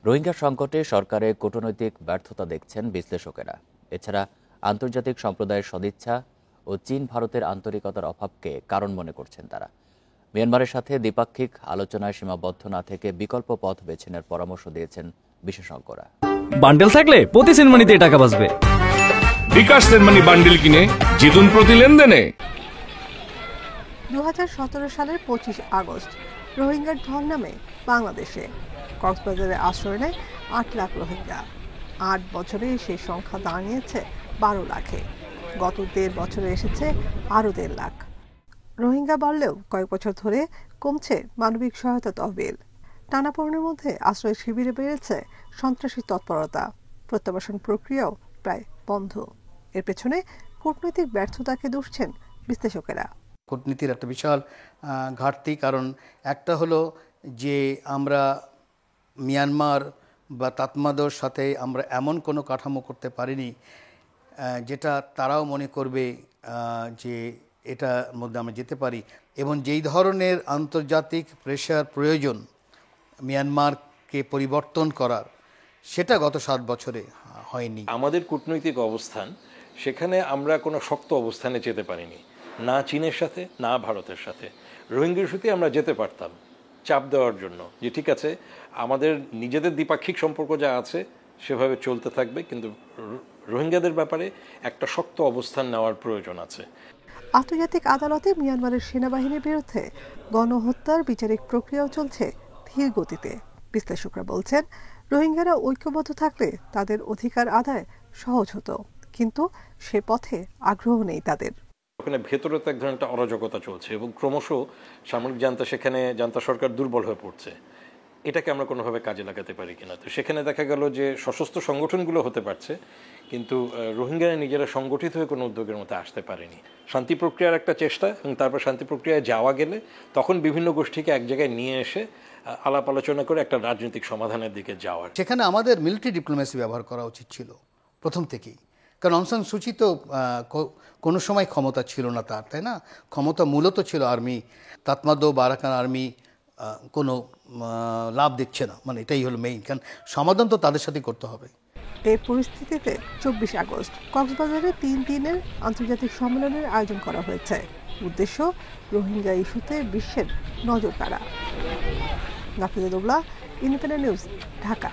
রোহিঙ্গা সংকটে সরকারের কূটনৈতিক ব্যর্থতা দেখছেন বিশ্লেষকেরা। এছাড়া আন্তর্জাতিক সম্প্রদায়ের সদিচ্ছা ও চীন ভারতের আন্তরিকতার অভাবকে কারণ মনে করছেন তারা। মিয়ানমারের সাথে দ্বিপাক্ষিক আলোচনায় সীমাবদ্ধ না থেকে বিকল্প পথ বেছে নেওয়ার পরামর্শ দিয়েছেন বিশেষজ্ঞরা। বান্ডেল থাকলে প্রতি সেনমানিতে টাকা বাঁচবে। বিকাশ সেনমানি বান্ডেল কিনে জিতুন প্রতি লেনদেনে। 2017 সালের 25 আগস্ট রোহিঙ্গার ঢল নামে বাংলাদেশে। কক্সবাজারে আশ্রয় নেয় 8 লাখ রোহিঙ্গা। 8 বছরে সেই সংখ্যা দাঁড়িয়েছে 12 লাখে। গত 1.5 বছরে এসেছে আরও 1.5 লাখ। রোহিঙ্গা বাড়লেও কয়েক বছর ধরে কমছে মানবিক সহায়তা তহবিল। টানাপোড়েনের মধ্যে আশ্রয় শিবিরে বেড়েছে সন্ত্রাসী তৎপরতা। প্রত্যাবাসন প্রক্রিয়াও প্রায় বন্ধ। এর পেছনে কূটনৈতিক ব্যর্থতাকে দুষছেন বিশ্লেষকেরা। কূটনীতির একটা বিশাল ঘাটতি, কারণ একটা হলো যে আমরা মিয়ানমার বা তাতমাদর সাথে আমরা এমন কোনো কাঠামো করতে পারিনি যেটা তারাও মনে করবে যে এটার মধ্যে আমরা যেতে পারি, এবং যেই ধরনের আন্তর্জাতিক প্রেশার প্রয়োজন মিয়ানমারকে পরিবর্তন করার, সেটা গত 7 বছরে হয়নি। আমাদের কূটনৈতিক অবস্থান, সেখানে আমরা কোনো শক্ত অবস্থানে যেতে পারিনি, না চীনের সাথে না ভারতের সাথে। রোহিঙ্গা ইস্যুতে আমরা যেতে পারতাম চাপ দেওয়ার জন্য, যে ঠিক আছে আমাদের নিজেদের দ্বিপাক্ষিক সম্পর্ক যা আছে সেভাবে চলতে থাকবে, কিন্তু রোহিঙ্গাদের ব্যাপারে একটা শক্ত অবস্থান নেওয়ার প্রয়োজন আছে। আন্তর্জাতিক আদালতে মিয়ানমারের সেনাবাহিনীর বিরুদ্ধে গণহত্যার বিচারিক প্রক্রিয়াও চলছে ধীর গতিতে। বিশ্লেষকরা বলছেন, রোহিঙ্গারা ঐক্যবদ্ধ থাকলে তাদের অধিকার আদায় সহজ হতো, কিন্তু সে পথে আগ্রহ নেই তাদের। ওখানে ভেতরে তো এক ধরনের একটা অরাজকতা চলছে এবং ক্রমশ সামরিক জান্তা, সেখানে জান্তা সরকার দুর্বল হয়ে পড়ছে। এটাকে আমরা কোনোভাবে কাজে লাগাতে পারি কিনা। তো সেখানে দেখা গেল যে সশস্ত্র সংগঠনগুলো হতে পারছে, কিন্তু রোহিঙ্গারা নিজেরা সংগঠিত হয়ে কোনো উদ্যোগের মধ্যে আসতে পারেনি। শান্তি প্রক্রিয়ার একটা চেষ্টা, এবং তারপর শান্তি প্রক্রিয়ায় যাওয়া গেলে তখন বিভিন্ন গোষ্ঠীকে এক জায়গায় নিয়ে এসে আলাপ আলোচনা করে একটা রাজনৈতিক সমাধানের দিকে যাওয়ার। সেখানে আমাদের মিলিটারি ডিপ্লোমেসি ব্যবহার করা উচিত ছিল প্রথম থেকেই, কারণ অং সান সুচি তো কোনো সময় ক্ষমতা ছিল না তার, তাই না? ক্ষমতা মূলত ছিল আর্মি। তাতমাদো বা আরাকান আর্মি কোনো লাভ দিচ্ছে না, মানে এটাই হলো মেইন, কারণ সমাধান তো তাদের সাথে করতে হবে। এই পরিস্থিতিতে 24 আগস্ট কক্সবাজারে 3 দিনের আন্তর্জাতিক সম্মেলনের আয়োজন করা হয়েছে। উদ্দেশ্য রোহিঙ্গা ইস্যুতে বিশ্বের নজর কাড়া। Nafiza Dubla, independent news, Dhaka.